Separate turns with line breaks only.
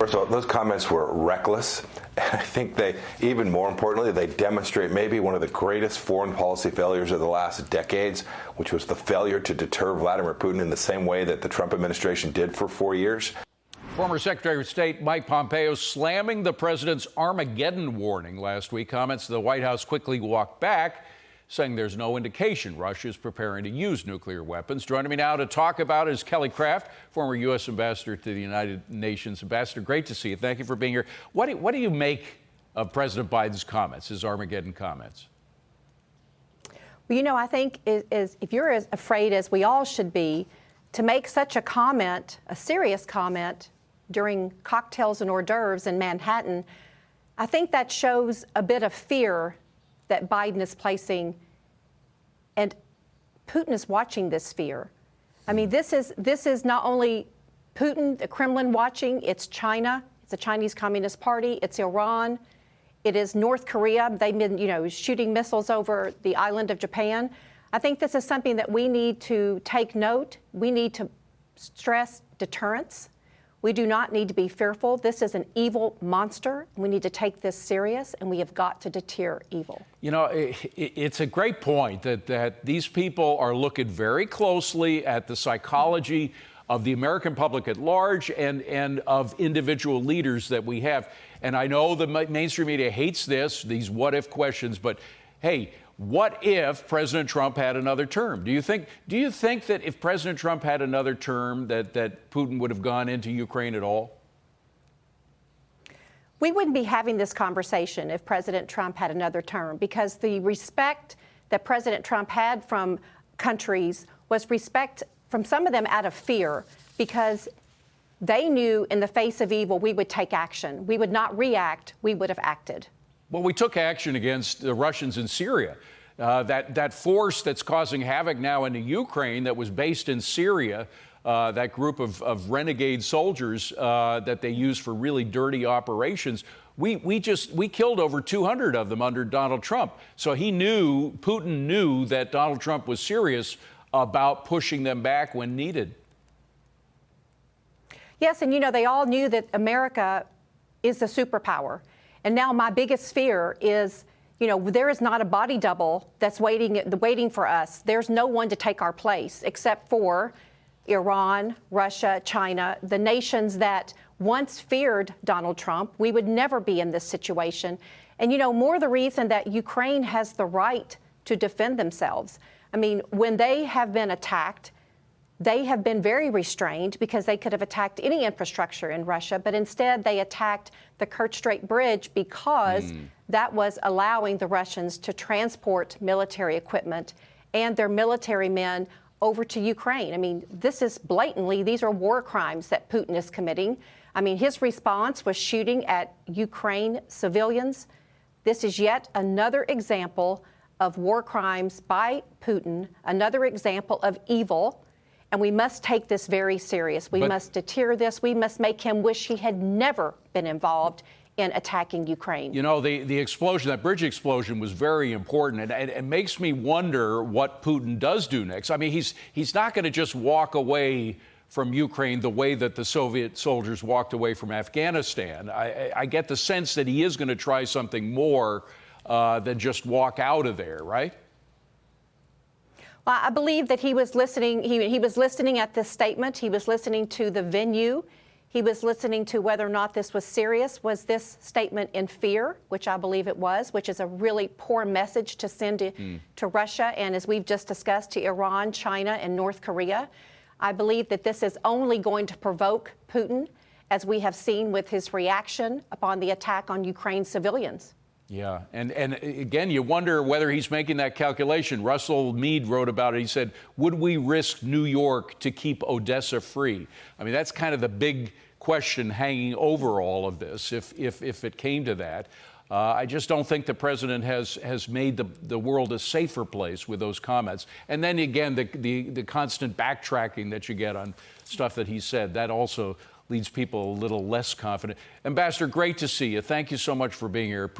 First of all, those comments were reckless. I think they, even more importantly, they demonstrate maybe one of the greatest foreign policy failures of the last decades, which was the failure to deter Vladimir Putin in the same way that the Trump administration did for 4 years.
Former Secretary of State Mike Pompeo slamming the president's Armageddon warning last week. Comments the White House quickly walked back, saying there's no indication Russia is preparing to use nuclear weapons. Joining me now to talk about is Kelly Craft, former U.S. ambassador to the United Nations. Ambassador, great to see you. Thank you for being here. What do you make of President Biden's comments, his Armageddon comments?
Well, you know, I think if you're as afraid as we all should be to make such a comment, a serious comment, during cocktails and hors d'oeuvres in Manhattan, I think that shows a bit of fear that Biden is placing, and Putin is watching this fear. I mean, this is not only Putin, the Kremlin watching, it's China, it's the Chinese Communist Party, it's Iran, it is North Korea. They've been, shooting missiles over the island of Japan. I think this is something that we need to take note. We need to stress deterrence. We do not need to be fearful. This is an evil monster. We need to take this serious, and we have got to deter evil.
You know, it's a great point that these people are looking very closely at the psychology of the American public at large and of individual leaders that we have. And I know the mainstream media hates these what-if questions, but hey, what if President Trump had another term? Do you think that if President Trump had another term that Putin would have gone into Ukraine at all?
We wouldn't be having this conversation if President Trump had another term, because the respect that President Trump had from countries was respect from some of them out of fear, because they knew in the face of evil we would take action. We would not react, we would have acted. Well,
we took action against the Russians in Syria. That force that's causing havoc now in the Ukraine that was based in Syria, that group of renegade soldiers that they use for really dirty operations, we killed over 200 of them under Donald Trump. So Putin knew that Donald Trump was serious about pushing them back when needed.
Yes, and they all knew that America is the superpower. And now my biggest fear is, there is not a body double that's waiting for us. There's no one to take our place except for Iran, Russia, China, the nations that once feared Donald Trump. We would never be in this situation. And, more the reason that Ukraine has the right to defend themselves. I mean, when they have been attacked, they have been very restrained because they could have attacked any infrastructure in Russia, but instead they attacked the Kerch Strait Bridge because that was allowing the Russians to transport military equipment and their military men over to Ukraine. I mean, these are war crimes that Putin is committing. I mean, his response was shooting at Ukraine civilians. This is yet another example of war crimes by Putin, another example of evil. And we must take this very serious. We must deter this. We must make him wish he had never been involved in attacking Ukraine.
The explosion, that bridge explosion, was very important. And it makes me wonder what Putin does do next. I mean, he's not going to just walk away from Ukraine the way that the Soviet soldiers walked away from Afghanistan. I get the sense that he is going to try something more than just walk out of there, right?
Well, I believe that he was listening. He was listening at this statement. He was listening to the venue. He was listening to whether or not this was serious. Was this statement in fear, which I believe it was, which is a really poor message to send to Russia, and as we've just discussed, to Iran, China, and North Korea. I believe that this is only going to provoke Putin, as we have seen with his reaction upon the attack on Ukraine civilians.
Yeah, and again, you wonder whether he's making that calculation. Russell Mead wrote about it. He said, would we risk New York to keep Odessa free? I mean, that's kind of the big question hanging over all of this, if it came to that. I just don't think the president has made the world a safer place with those comments. And then again, the constant backtracking that you get on stuff that he said, that also leaves people a little less confident. Ambassador, great to see you. Thank you so much for being here.